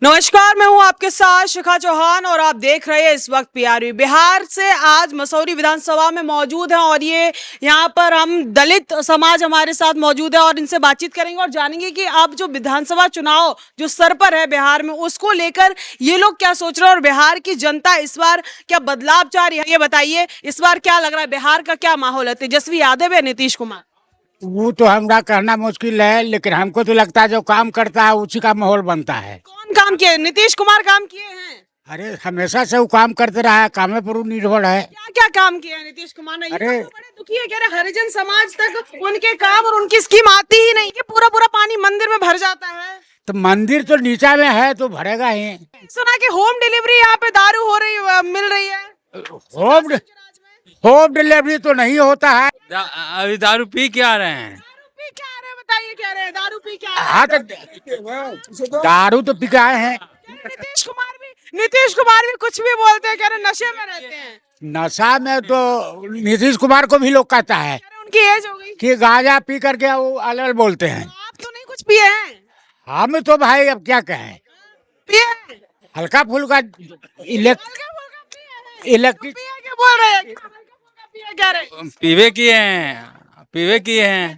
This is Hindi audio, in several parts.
नमस्कार, मैं हूं आपके साथ शिखा चौहान और आप देख रहे हैं इस वक्त पीआरवी। बिहार से आज मसौरी विधानसभा में मौजूद हैं और ये यहाँ पर हम दलित समाज हमारे साथ मौजूद है और इनसे बातचीत करेंगे और जानेंगे कि अब जो विधानसभा चुनाव जो सर पर है बिहार में, उसको लेकर ये लोग क्या सोच रहे हैं और बिहार की जनता इस बार क्या बदलाव चाह रही है। ये बताइए, इस बार क्या लग रहा है, बिहार का क्या माहौल है? तेजस्वी यादव या नीतीश कुमार? वो तो हमरा कहना मुश्किल है, लेकिन हमको तो लगता है जो काम करता है उसी का माहौल बनता है। कौन काम किए? नीतीश कुमार काम किए हैं। अरे हमेशा से वो काम करते रहा है, कामे पर वो निर्भर है। क्या क्या काम किया है नीतीश कुमार ने? अरे ये तो बड़े दुखी है, कह रहे हरिजन समाज तक उनके काम और उनकी स्कीम आती ही नहीं, कि पूरा पूरा पानी मंदिर में भर जाता है। तो मंदिर तो नीचा में है तो भरेगा ही। सुना कि होम डिलीवरी यहाँ पे दारू हो रही मिल रही है। होम होम डिलीवरी तो नहीं होता है। अभी दारू पी के आ रहे हैं। दारू पी क्या आ रहे हैं? बताइए, क्या रहे हैं? दारू पी क्या आ हाँ तो दारू तो पी के आए हैं। नीतीश कुमार भी कुछ भी बोलते हैं, कह रहे नशे में रहते हैं। नशा में तो नीतीश कुमार को भी लोग कहता है कह रहे उनकी एज हो गई। कि गांजा पी करके वो अलग बोलते हैं। आप तो नहीं कुछ पिए हैं? हम तो भाई अब क्या कहें, पिए हैं? हल्का फुल्का हल्का-फुल्का पिए हैं? इलेक्ट्रिक पिए क्या बोल रहे हैं? हल्का-फुल्का पिए कह रहे हैं। पीवे किए हैं।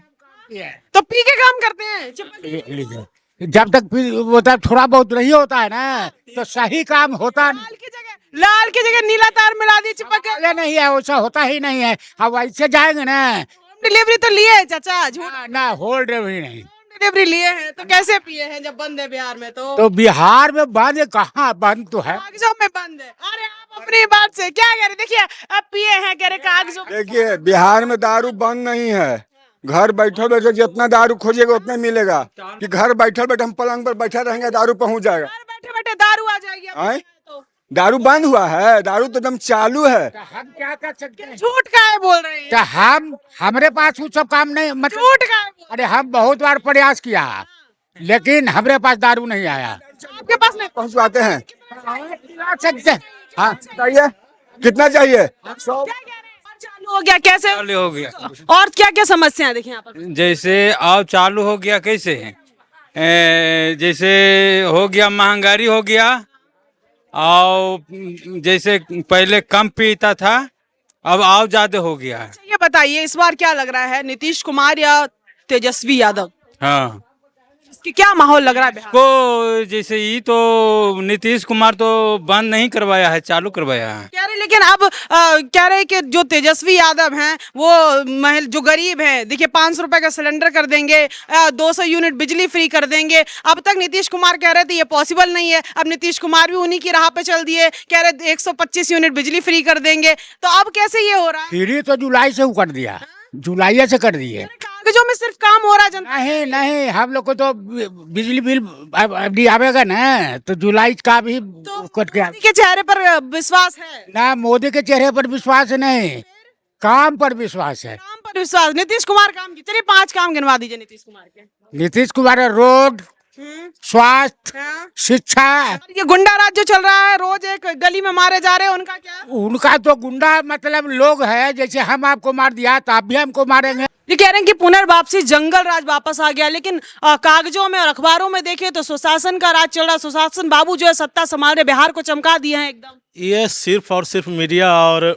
तो पी के काम करते हैं? चिपक जब तक वो तब थोड़ा बहुत नहीं होता है ना तो सही काम होता लाल की जगह नीला तार मिला दी, चिपक गया। अरे नहीं है, वैसा होता ही नहीं है। अब ऐसे जाएंगे ना होम डिलीवरी तो लिए है चाचा, झूठ। ना होल्ड भी नहीं। होम डिलीवरी लिए हैं तो कैसे पिए हैं जब बंद है बिहार में? तो बिहार में बंद है, कहाँ बंद तो है। कागजों में बंद है। अरे आप अपनी बात से क्या कह रहे? देखिए, अब पिए हैं, कह रहे कागजों में। देखिए, बिहार में दारू बंद नहीं है। घर बैठे बैठे जितना दारू खोजिएगा उतना मिलेगा। कि घर बैठे बैठे हम पलंग पर बैठे रहेंगे, दारू पहुंच जाएगा। घर बैठे बैठे दारू आ जाएगी। अब आए? तो दारू बंद हुआ है? दारू तो एकदम चालू है। हम क्या कर सकते हैं? झूठ का है बोल रहे हैं। तो हमारे पास वो सब काम नहीं, मतलब झूठ का है अरे हम बहुत बार प्रयास किया लेकिन हमारे पास दारू नहीं आया। आपके पास नहीं पहुंचवाते हैं। खिला सकते हैं। हाँ चाहिए कितना चाहिए? क्या कह रहे हैं? और चालू हो गया कैसे? चालू हो गया। और क्या क्या समस्या देखिए यहाँ पर? जैसे अब चालू हो गया कैसे है, जैसे हो गया महंगाई हो गया, और जैसे पहले कम पीता था अब और ज्यादा हो गया है। ये बताइए, इस बार क्या लग रहा है, नीतीश कुमार या तेजस्वी यादव? हाँ, इसकी क्या माहौल लग रहा है बिहार में? को जैसे ये तो नीतीश कुमार तो बंद नहीं करवाया है, चालू करवाया है। कह रहे, लेकिन अब कह रहे कि जो तेजस्वी यादव हैं वो जो गरीब हैं, देखिए 500 रुपए का सिलेंडर कर देंगे, 200 यूनिट बिजली फ्री कर देंगे। अब तक नीतीश कुमार कह रहे थे ये पॉसिबल नहीं है, अब नीतीश कुमार भी उन्हीं की राह पे चल दिए, कह रहे 125 यूनिट बिजली फ्री कर देंगे। तो अब कैसे ये हो रहा है? फ्री तो जुलाई से वो कर दिया, जुलाई से कर दिए। कागजों में सिर्फ काम हो रहा है जनता। नहीं नहीं, हम लोग को तो बिजली बिल अभी आवेगा ना तो जुलाई का भी कट गया। मोदी के चेहरे पर विश्वास है? ना मोदी के चेहरे पर विश्वास नहीं, काम पर विश्वास है। काम पर विश्वास। नीतीश कुमार काम की, चलिए 5 काम गिनवा दीजिए नीतीश कुमार के। नीतीश कुमार रोड, स्वास्थ्य, हाँ। शिक्षा। ये गुंडा राज जो चल रहा है, रोज एक गली में मारे जा रहे हैं, उनका क्या? उनका तो गुंडा मतलब लोग है, जैसे हम आपको मार दिया तो आप भी हमको मारेंगे। ये कह रहे हैं कि पुनर्वापसी, जंगल राज वापस आ गया, लेकिन कागजों में और अखबारों में देखे तो सुशासन का राज चल रहा है। सुशासन बाबू जो है सत्ता संभाल रहे, बिहार को चमका दिए हैं एकदम। ये सिर्फ और सिर्फ मीडिया और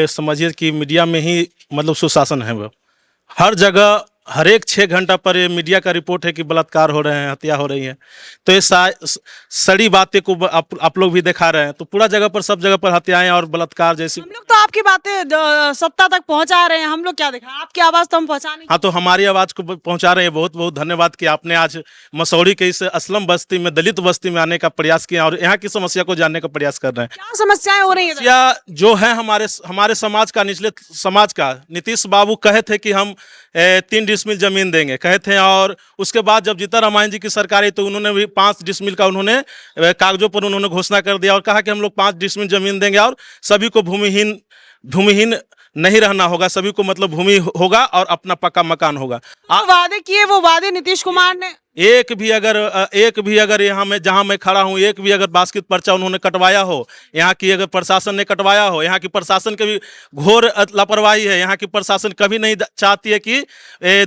समझिए कि मीडिया में ही मतलब सुशासन है। वो हर जगह हर एक 6 घंटा पर ये मीडिया का रिपोर्ट है कि बलात्कार हो रहे हैं, हत्या हो रही है। तो ये सड़ी बातें को आप लोग भी दिखा रहे हैं, तो पूरा जगह पर सब जगह पर हत्याएं और बलात्कार जैसी। हम लोग तो आपकी बातें सत्ता तक पहुंचा रहे हैं, हम लोग क्या दिखा, आपकी आवाज तो हम पहुंचा नहीं। हाँ, तो हमारी आवाज़ को पहुंचा रहे हैं। बहुत बहुत धन्यवाद कि आपने आज मसौरी के इस असलम बस्ती में, दलित बस्ती में आने का प्रयास किया और यहाँ की समस्या को जानने का प्रयास कर रहे हैं। क्या समस्याएं हो रही है? समस्या जो है हमारे समाज का, निचले समाज का, नीतीश बाबू कहे थे कि हम 3 डिसमिल जमीन देंगे कहे थे, और उसके बाद जब जीता रामायण जी की सरकार आई तो उन्होंने भी 5 डिसमिल का उन्होंने कागजों पर उन्होंने घोषणा कर दिया और कहा कि हम लोग 5 डिसमिल जमीन देंगे और सभी को भूमिहीन नहीं रहना होगा, सभी को मतलब भूमि होगा और अपना पक्का मकान होगा। वादे किए, वो वादे नीतीश कुमार ने एक भी अगर यहाँ में जहाँ मैं खड़ा हूँ, एक भी अगर बास्केट पर्चा उन्होंने कटवाया हो, यहाँ की अगर प्रशासन ने कटवाया हो, यहाँ की प्रशासन की भी घोर लापरवाही है। यहाँ की प्रशासन कभी नहीं चाहती है कि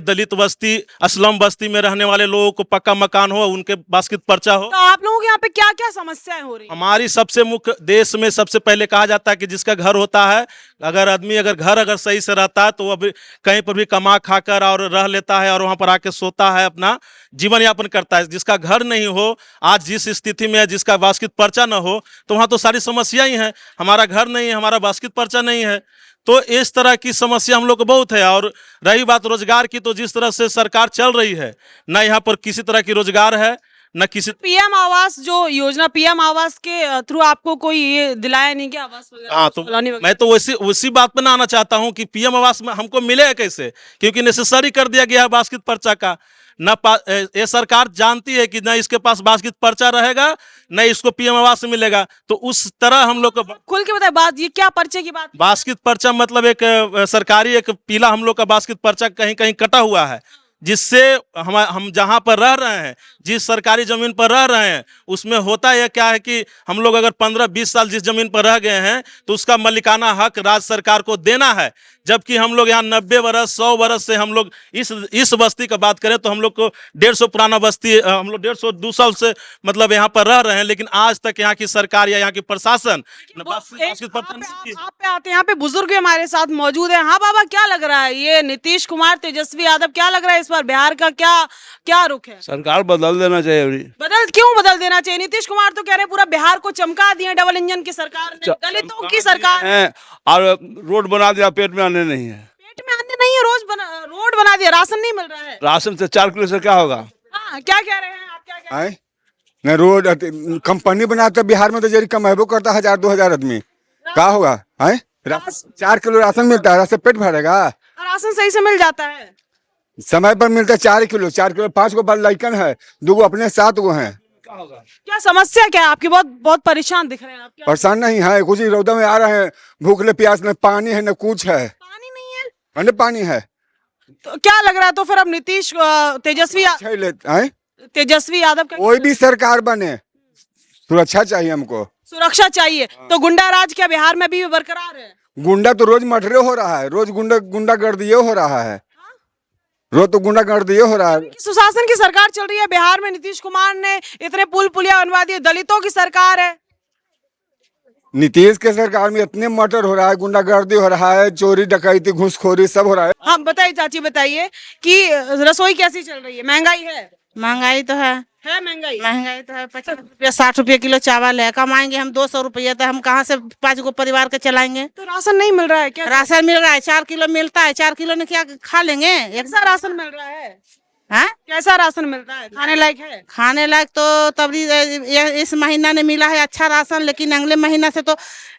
दलित बस्ती, अस्लम बस्ती में रहने वाले लोगों को पक्का मकान हो, उनके बास्केट पर्चा हो। तो आप लोगों के यहाँ पे क्या क्या समस्याएं हो रही हैं? हमारी सबसे मुख्य, देश में सबसे पहले कहा जाता है कि जिसका घर होता है, अगर घर अगर सही से रहता है तो वो अभी कहीं पर भी कमा खाकर और रह लेता है और वहां पर आके सोता है, अपना जीवन यापन करता है। जिसका घर नहीं हो, आज जिस स्थिति में है, जिसका बास्केट पर्चा न हो, तो वहाँ तो सारी समस्या ही है। हमारा घर नहीं है, हमारा बास्केट पर्चा नहीं है, तो इस तरह की समस्या हम लोग को बहुत है। और रही बात रोजगार की, तो जिस तरह से सरकार चल रही है, न यहाँ पर किसी तरह की रोजगार है, न किसी। पीएम आवास जो योजना, पीएम आवास के थ्रू आपको कोई ये दिलाया नहीं क्या आवास वगैरह? हाँ, तो कॉलोनी वगैरह? मैं तो उसी बात पे ना आना चाहता हूँ कि पीएम आवास में हमको मिलेगा कैसे, क्योंकि नेसेसरी कर दिया गया है बास्केट पर्चा का। ये सरकार जानती है कि न इसके पास बास्केट पर्चा रहेगा, न इसको पीएम आवास से मिलेगा, तो उस तरह हम लोग को खुल के बताए बात, ये क्या पर्चे की बात? बास्केट पर्चा मतलब एक सरकारी एक पीला हम लोग का बास्केट पर्चा कहीं कहीं कटा हुआ है, जिससे हम जहाँ पर रह रहे हैं, जिस सरकारी जमीन पर रह रहे हैं, उसमें होता यह क्या है कि हम लोग अगर 15-20 साल जिस जमीन पर रह गए हैं, तो उसका मालिकाना हक राज्य सरकार को देना है। जबकि हम लोग यहाँ 90 वर्ष 100 वर्ष से हम लोग इस बस्ती का बात करें तो हम लोग को 150 पुराना बस्ती, हम लोग 150-200 साल से मतलब यहाँ पर रह रहे हैं, लेकिन आज तक यहाँ की सरकार या यहाँ की प्रशासन बास्केट पर्चा नहीं दी। आप पे आते हैं, यहाँ पे बुजुर्ग भी हमारे साथ मौजूद है। हाँ बाबा, क्या लग रहा है ये नीतीश कुमार, तेजस्वी यादव, क्या लग रहा है इस बार बिहार का क्या रुख है? सरकार बदल देना चाहिए अभी। क्यों बदल देना चाहिए? नीतीश कुमार तो कह रहे हैं पूरा बिहार को चमका दिए डबल इंजन की सरकार ने, दलितों की सरकार है और रोड बना दिया, पेट में आने नहीं है। पेट में आने नहीं है, रोड बना दिया, राशन नहीं मिल रहा है। राशन से 4 किलो से क्या होगा? हाँ, क्या कह रहे हैं आप? क्या कह रहे हैं? न रोड कंपनी बनाते बिहार में तो जरी कमेबो करता 1000-2000 आदमी, क्या होगा? 4 किलो राशन मिलता है, राशन पेट भरेगा? राशन सही से मिल जाता है? समय पर मिलता है 4 किलो 5 गो बाल लड़कन है, 2 गो अपने 7 गो हैं। क्या समस्या क्या है आपकी? बहुत परेशान दिख रहे हैं आप। क्या परेशान नहीं है, कुछ ही रौदा में आ रहे हैं, भूख ले प्यास, न पानी है न कुछ है। पानी नहीं है? अरे पानी है तो क्या लग रहा है, तो फिर अब नीतीश तेजस्वी यादव का कोई भी सरकार बने, सुरक्षा चाहिए हमको, सुरक्षा चाहिए। तो गुंडा राज क्या बिहार में भी बरकरार है? गुंडा तो रोज मर्डरे हो रहा है, रोज गुंडागर्दी हो रहा है, रोज तो गुंडागर्दी हो रहा है। सुशासन की सरकार चल रही है बिहार में, नीतीश कुमार ने इतने पुल पुलिया बनवा दिए, दलितों की सरकार है। नीतीश के सरकार में इतने मर्डर हो रहा है, गुंडागर्दी हो रहा है, चोरी डकैती घूसखोरी सब हो रहा है। हाँ बताइए चाची, बताइए कि रसोई कैसी चल रही है? महंगाई है? महंगाई तो है महंगाई तो है। 50 रुपया 60 रुपये किलो चावल है, कमाएंगे हम 200 रुपये, तो हम कहाँ से 5 गो परिवार के चलाएंगे? तो राशन नहीं मिल रहा है क्या? राशन मिल रहा है, 4 किलो मिलता है, 4 किलो में क्या खा लेंगे? कैसा राशन मिल रहा है? हाँ, कैसा राशन मिलता है? खाने लायक है? खाने लायक तो तभी इस महीना ने मिला है अच्छा राशन, लेकिन अगले महीना से तो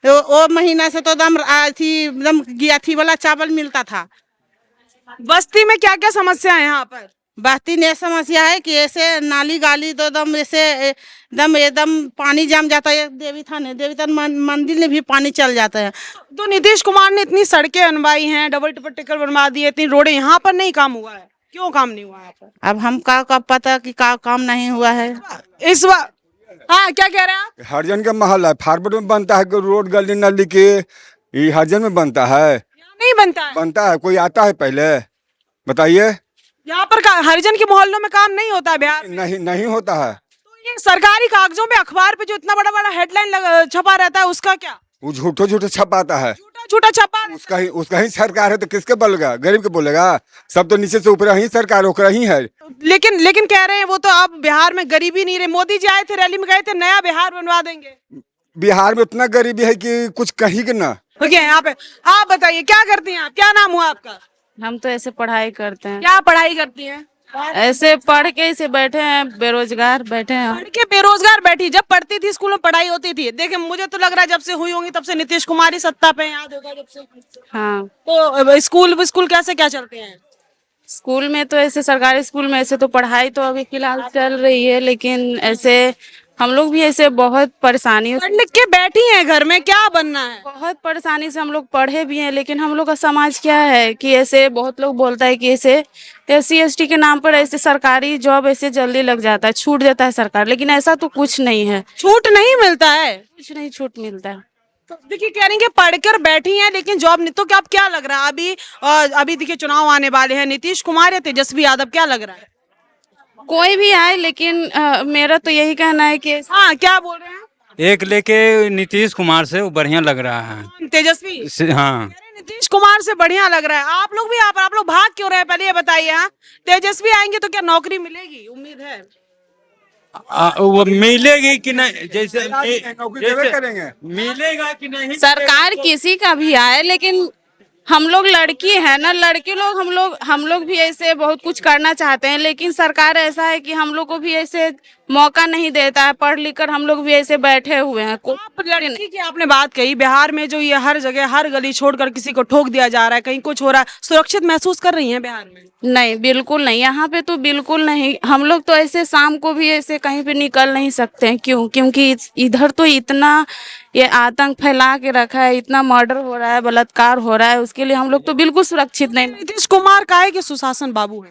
वो महीना से तो एकदम गियाथी वाला चावल मिलता था। बस्ती में क्या क्या समस्या है यहाँ पर? बस्ती में समस्या है कि ऐसे नाली गाली तो एकदम पानी जम जाता है। देवी थान मंदिर में भी पानी चल जाता है। तो नीतीश कुमार ने इतनी सड़कें बनवाई हैं, डबल टिकट बनवा दिए, इतनी रोडें, यहाँ पर नहीं काम हुआ है? क्यों काम नहीं हुआ यहाँ पर? अब हम का पता कि काम नहीं हुआ है इस बार। हाँ, क्या कह रहे हैं आप? हरजन का महल है, फारवर्ड में बनता है, रोड गली नली के, ये हरजन में बनता है? यहाँ नहीं बनता है? बनता है, कोई आता है पहले बताइए? यहाँ पर हरिजन के मोहल्लों में काम नहीं होता है बिहार में? नहीं होता है। तो ये सरकारी कागजों पे, अखबार पे जो इतना बड़ा बड़ा हेडलाइन छपा रहता है, उसका क्या? वो झूठो छपाता है, झूठा छपा। उसका ही सरकार है, तो किसके बोलेगा? गरीब के बोलेगा? सब तो नीचे से ऊपर ही सरकार होकर ही है। लेकिन कह रहे हैं वो तो अब बिहार में गरीबी नहीं रही। मोदी जी आए थे, रैली में गए थे, नया बिहार बनवा देंगे। बिहार में उतना गरीबी है कि कुछ कहीं के ना। यहाँ पे आप बताइए, क्या करती हैं आप? क्या नाम हुआ आपका? हम तो ऐसे पढ़ाई करते हैं। क्या पढ़ाई करती हैं? ऐसे पढ़ के इसे बैठे हैं, बेरोजगार बैठे हैं। पढ़ के बेरोजगार बैठी? जब पढ़ती थी स्कूल में पढ़ाई होती थी? देखिए, मुझे तो लग रहा है जब से हुई होंगी तब से नीतीश कुमार ही सत्ता पे, याद होगा जब से। हाँ, तो स्कूल कैसे क्या चलते हैं? स्कूल में तो ऐसे सरकारी स्कूल में ऐसे तो पढ़ाई तो अभी फिलहाल चल रही है, लेकिन ऐसे हम लोग भी ऐसे बहुत परेशानियों पढ़ लिख के बैठी हैं घर में, क्या बनना है? बहुत परेशानी से हम लोग पढ़े भी हैं, लेकिन हम लोग का समाज क्या है कि ऐसे बहुत लोग बोलता है कि ऐसे SC ST के नाम पर ऐसे सरकारी जॉब ऐसे जल्दी लग जाता है, छूट देता है सरकार, लेकिन ऐसा तो कुछ नहीं है, छूट नहीं मिलता है? कुछ नहीं छूट मिलता है। तो देखिए कह रही हैं कि पढ़कर बैठी हैं लेकिन जॉब नहीं, तो क्या अब क्या लग रहा है अभी देखिए चुनाव आने वाले हैं, नीतीश कुमार या तेजस्वी यादव, क्या लग रहा है? कोई भी आए, लेकिन मेरा तो यही कहना है कि हाँ, क्या बोल रहे हैं? एक लेके नीतीश कुमार से वो बढ़िया लग रहा है। तेजस्वी? हाँ, कह रहे हैं नीतीश कुमार से बढ़िया लग रहा है। आप लोग भी आप लोग भाग क्यों रहे हैं, पहले ये बताइए। हाँ, तेजस्वी आएंगे तो क्या नौकरी मिलेगी, उम्मीद है? वो मिलेगी कि नहीं, जैसे नौकरी देवे करेंगे। मिलेगा कि नहीं? सरकार किसी का भी आए, लेकिन हम लोग लड़की है ना, लड़के लोग हम लोग भी ऐसे बहुत कुछ करना चाहते हैं, लेकिन सरकार ऐसा है कि हम लोग को भी ऐसे मौका नहीं देता है। पढ़ लिख कर हम लोग भी ऐसे बैठे हुए हैं। आप लड़की की आपने बात कही, बिहार में जो ये हर जगह हर गली छोड़कर किसी को ठोक दिया जा रहा है, कहीं कुछ हो रहा है, सुरक्षित महसूस कर रही हैं बिहार में? नहीं, बिल्कुल नहीं, यहाँ पे तो बिल्कुल नहीं। हम लोग तो ऐसे शाम को भी ऐसे कहीं पे निकल नहीं सकते हैं। क्यों? क्योंकि इधर तो इतना ये आतंक फैला के रखा है, इतना मर्डर हो रहा है, बलात्कार हो रहा है, उसके लिए हम लोग तो बिल्कुल सुरक्षित नहीं। नीतीश कुमार का है कि सुशासन बाबू है?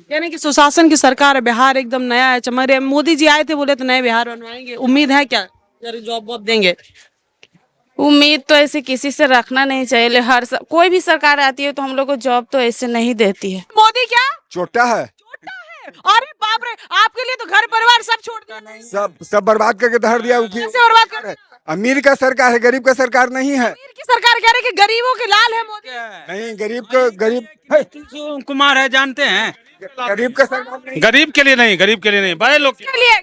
यानी कि सुशासन की सरकार है, बिहार एकदम नया है, चमक रहे। मोदी जी आए थे, बोले तो नए बिहार बनवाएंगे, उम्मीद है क्या जॉब वॉब देंगे? उम्मीद तो ऐसे किसी से रखना नहीं चाहिए। कोई भी सरकार आती है तो हम लोग को जॉब तो ऐसे नहीं देती है। मोदी क्या छोटा है, छोटा है? अरे बाप रे, आपके लिए तो घर परिवार सब छोड़ दिया। सब बर्बाद करके धर दिया। कैसे बर्बाद कर रहे? अमीर का सरकार है, गरीब का सरकार नहीं है। अमीर की सरकार कह रही है कि गरीबों के लाल है मोदी। नहीं, गरीब है, नीतीश कुमार है, जानते हैं? गरीब का सरकार नहीं, गरीब के लिए नहीं, गरीब के लिए नहीं, बड़े लोग के लिए,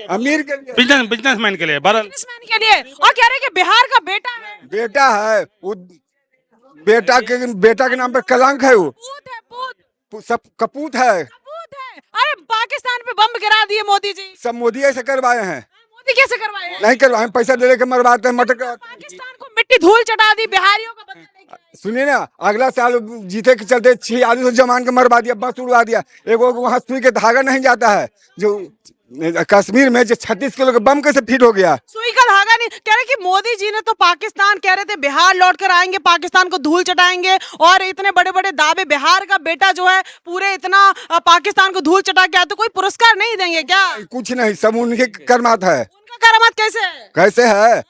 अमीर के लिए, बिजनेसमैन के लिए, बड़ा बिजनेसमैन के लिए। और कह रहे हैं कि बिहार का बेटा है, बेटा है वो, बेटा के नाम पर कलंक है वो, पूत है, पूत, सब कपूत है। पूत है। अरे पाकिस्तान पे बम गिरा दिए मोदी जी। सब मोदी ऐसे करवाए हैं, मोदी कैसे करवाए हैं? नहीं करवाए, पैसा दे दे के मरवाते हैं, मटर पाकिस्तान को मिट्टी धूल चटा दी, बिहारियों का बदला नहीं किया। सुनिए ना, अगला साल जीते के चलते 46 जवान के मरवा दिया, बस उड़वा दिया। एगो वहाँ सुई के धागा नहीं जाता है, जो कश्मीर में जो 36 किलो का बम कैसे फिट हो गया। सुई का धागा नहीं। कह रहे कि मोदी जी ने तो पाकिस्तान कह रहे थे बिहार लौट कर आएंगे, पाकिस्तान को धूल चटाएंगे, और इतने बड़े बड़े दावे। बिहार का बेटा जो है पूरे इतना पाकिस्तान को धूल चटा के आया, तो कोई पुरस्कार नहीं देंगे क्या? कुछ नहीं, सब उनके करमात है। उनका करामात कैसे है? कैसे है?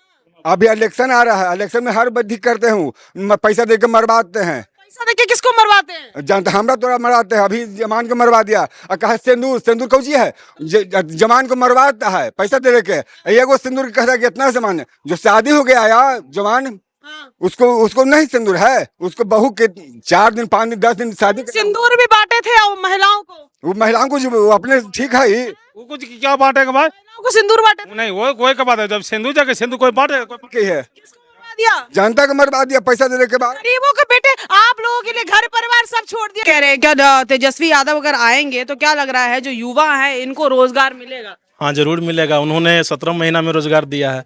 अभी इलेक्शन आ रहा है, इलेक्शन में हर बद्धी करते हूँ, पैसा दे के मरवाते हैं। पैसा देके किसको मरवाते हैं? जानते, हमरा तोरा मरवाते हैं। अभी जवान को मरवा दिया और कहा सिंदूर कौची है, जवान को मरवाता है पैसा दे के। एगो सिंदूर कहता है कि इतना सामान, जो शादी हो गया यार जवान, हाँ। उसको नहीं सिंदूर है, उसको बहू के 4 दिन 5 दिन 10 दिन शादी। सिंदूर भी बांटे थे महिलाओं को? वो महिलाओं को जो अपने ठीक है ही, वो कुछ क्या बांटेगा भाई? महिलाओं को सिंदूर बांटे थे? नहीं, वो कोई का बात है, जब सिंधु जाके सिंधु कोई बांटेगा, कोई है किसको मरवा दिया? जनता को मरवा दिया पैसा देने के बाद। गरीबों के बेटे, आप लोगों के लिए घर परिवार सब छोड़ दिया। कह रहे हैं क्या तेजस्वी यादव अगर आएंगे तो क्या लग रहा है जो युवा है इनको रोजगार मिलेगा? हाँ, जरूर मिलेगा। उन्होंने 17 महीना में रोजगार दिया है,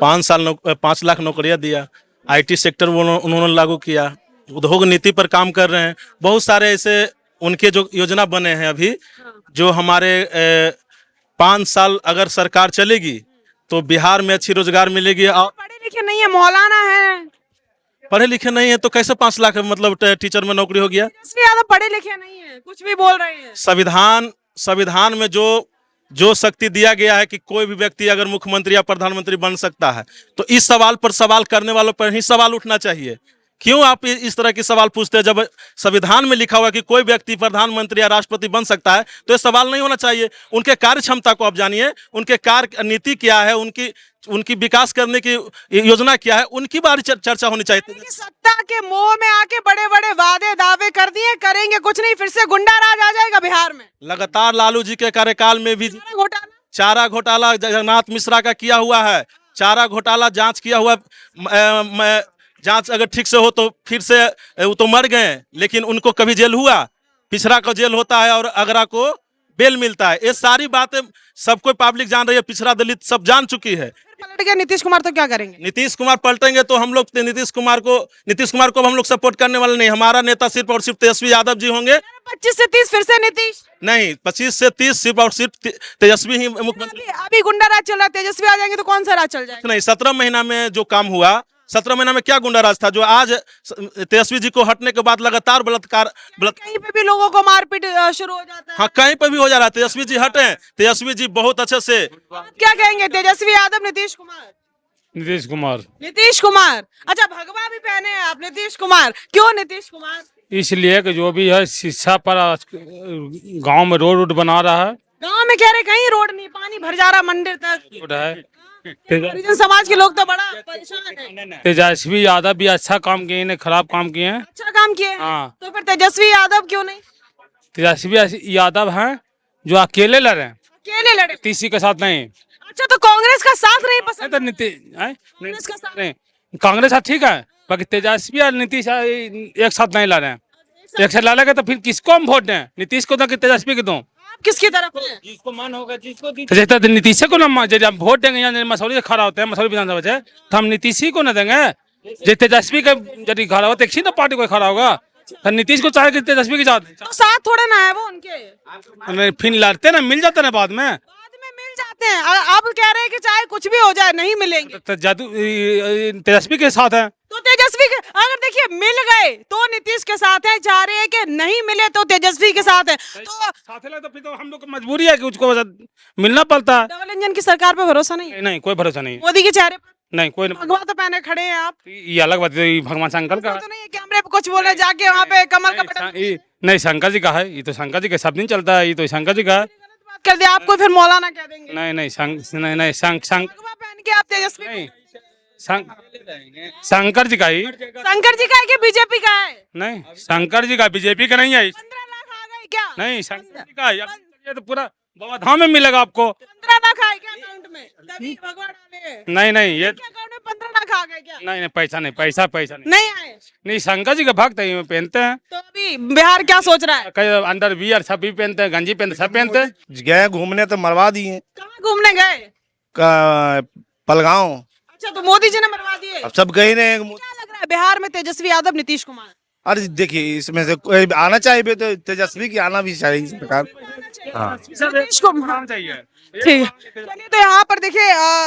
5 लाख नौकरियां दिया, IT सेक्टर उन्होंने लागू किया, उद्योग नीति पर काम कर रहे हैं। बहुत सारे ऐसे उनके जो योजना बने हैं अभी, जो हमारे 5 साल अगर सरकार चलेगी तो बिहार में अच्छी रोजगार मिलेगी। और पढ़े लिखे नहीं है, मौलाना है, पढ़े लिखे नहीं है तो कैसे 5 लाख मतलब टीचर में नौकरी हो गया? तेजस्वी यादव पढ़े लिखे नहीं है, कुछ भी बोल रहे हैं। संविधान में जो शक्ति दिया गया है कि कोई भी व्यक्ति अगर मुख्यमंत्री या प्रधानमंत्री बन सकता है, तो इस सवाल पर सवाल करने वालों पर ही सवाल उठना चाहिए। क्यों आप इस तरह की सवाल पूछते हैं? जब संविधान में लिखा हुआ कि कोई व्यक्ति प्रधानमंत्री या राष्ट्रपति बन सकता है, तो ये सवाल नहीं होना चाहिए। उनके कार्य क्षमता को आप जानिए, उनके कार्य नीति क्या है, उनकी विकास करने की योजना क्या है, उनकी बारे चर्चा होनी चाहिए। सत्ता के मोह में आके बड़े बड़े वादे दावे कर दिए, करेंगे कुछ नहीं, फिर से गुंडा राज आ जाएगा बिहार में। लगातार लालू जी के कार्यकाल में भी घोटाला, चारा घोटाला जगन्नाथ मिश्रा का किया हुआ है। चारा घोटाला जांच किया हुआ, जांच अगर ठीक से हो तो फिर से वो तो मर गए, लेकिन उनको कभी जेल हुआ? पिछड़ा को जेल होता है और अगरा को बेल मिलता है। ये सारी बातें सब कोई पब्लिक जान रही है, पिछड़ा दलित सब जान चुकी है। पलट गया नीतीश कुमार तो क्या करेंगे? नीतीश कुमार पलटेंगे तो हम लोग नीतीश कुमार को अब हम लोग सपोर्ट करने वाले नहीं। हमारा नेता सिर्फ और सिर्फ तेजस्वी यादव जी होंगे। 25 से 30 फिर से नीतीश? नहीं, 25 से 30 सिर्फ और सिर्फ तेजस्वी ही मुख्यमंत्री। अभी गुंडा राज चल रहा है, तेजस्वी आ जाएंगे तो कौन सा राज चल जाएगा? नहीं, 17 महीना में जो काम हुआ, 17 महीना में क्या गुंडा राज था जो आज तेजस्वी जी को हटने के बाद लगातार बलात्कार कहीं पे भी लोगों को मारपीट शुरू हो जाता है। हाँ, कहीं पर भी हो जा रहा है। तेजस्वी जी हटे, तेजस्वी जी बहुत अच्छे से। आप क्या कहेंगे, तेजस्वी यादव नीतीश कुमार? नीतीश कुमार। नीतीश कुमार। अच्छा, भगवा भी पहने हैं आप, नीतीश कुमार। क्यों नीतीश कुमार? इसलिए कि जो भी है शिक्षा पर गांव में रोड बना रहा है। गांव में कह रहे कहीं रोड नहीं, पानी भर जा रहा मंदिर तक। रोड है। परिजन समाज के लोग तो बड़ा परेशान है। तेजस्वी यादव भी अच्छा काम किए, इन्हें खराब काम किए हैं। अच्छा काम किए हैं। हाँ। तो फिर तेजस्वी यादव क्यों नहीं? तेजस्वी यादव हैं जो अकेले लड़े, अकेले लड़े, किसी के साथ नहीं। अच्छा, तो कांग्रेस का साथ नहीं पसंद? तो कांग्रेस का साथ नहीं, कांग्रेस साथ ठीक है, बाकी तेजस्वी और नीतीश एक साथ नहीं लड़ रहे हैं। एक साथ लड़ेगा तो फिर किसको हम वोट दें? नीतीश को दो कि तेजस्वी को दो? आप किसकी तरफ हैं? जिसको मन होगा जिसको तो नीतीश को ना, यदि हम वोट देंगे यहाँ मसौरी से खड़ा होते हैं, मसौरी विधानसभा से, तो हम नीतीश को ना देंगे। जो तेजस्वी का यदि खड़ा होगा तो एक ही ना पार्टी को खड़ा होगा, तो नीतीश को चाहे कि तेजस्वी के साथ। तो साथ थोड़े ना है वो उनके। फिर लड़ते ना, मिल जाते ना बाद में। मिल जाते हैं। आप कह रहे हैं कि चाहे कुछ भी हो जाए नहीं मिलेंगे, तो जादू तेजस्वी के साथ है। तो तेजस्वी के अगर देखिए मिल गए तो नीतीश के साथ है, चाह रहे हैं कि नहीं मिले तो तेजस्वी के साथ है। तो साथ है तो फिर तो हम लोग को मजबूरी है कि उसको मिलना पड़ता है। डबल इंजन की सरकार पे भरोसा नहीं है? नहीं, कोई भरोसा नहीं। मोदी के चेहरे पर नहीं, कोई भगवा तो पहने खड़े हैं आप। ये अलग बात है, ये भगवान शंकर का तो नहीं है कैमरे पे कुछ बोले जाके वहाँ पे कमल का बटन नहीं, शंकर जी का है। ये तो शंकर जी का सब दिन चलता है, ये तो शंकर जी का है। बात कर दिया आपको फिर मौलाना कह देंगे। नहीं, भगवा पहन के आप तेजस्वी नहीं, शंकर जी का ही। शंकर जी का है कि बीजेपी का है? नहीं, शंकर जी का, बीजेपी का नहीं है। 15 लाख आ गए क्या? नहीं, शंकर जी का है। ये तो पूरा बाबाधाम में मिलेगा आपको। 15 लाख आए क्या अकाउंट में? तभी भगवा डाले हैं। नहीं, ये अकाउंट में 15 लाख आ गए क्या? नहीं, पैसा नहीं, पैसा नहीं आए। नहीं, शंकर जी का भक्त है, ये पहनते हैं। तो अभी बिहार क्या सोच रहा है? कई अंडर वियर सब भी पहनते हैं, गंजी पहनते, सब पहनते हैं। गए घूमने तो मरवा दिए। कहाँ घूमने गए? पलगांव। अच्छा, तो मोदी जी ने मरवा दिए। अब सब गए रहे। क्या लग रहा है बिहार में तेजस्वी यादव नीतीश कुमार? अरे देखिए, इसमें से कोई आना चाहिए तो तेजस्वी की आना भी चाहिए सरकार। नीतीश कुमार चाहिए। ठीक है। चलिए, तो यहाँ पर देखिए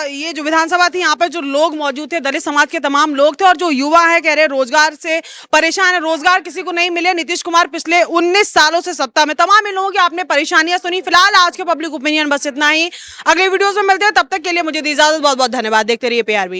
ये जो विधानसभा थी, यहाँ पर जो लोग मौजूद थे दलित समाज के तमाम लोग थे, और जो युवा है कह रहे रोजगार से परेशान है, रोजगार किसी को नहीं मिले। नीतीश कुमार पिछले 19 सालों से सत्ता में। तमाम इन लोगों की आपने परेशानियां सुनी। फिलहाल आज के पब्लिक ओपिनियन बस इतना ही। अगले वीडियोस में मिलते हैं, तब तक के लिए मुझे दी इजाजत। बहुत बहुत धन्यवाद। देखते रहिए PRB।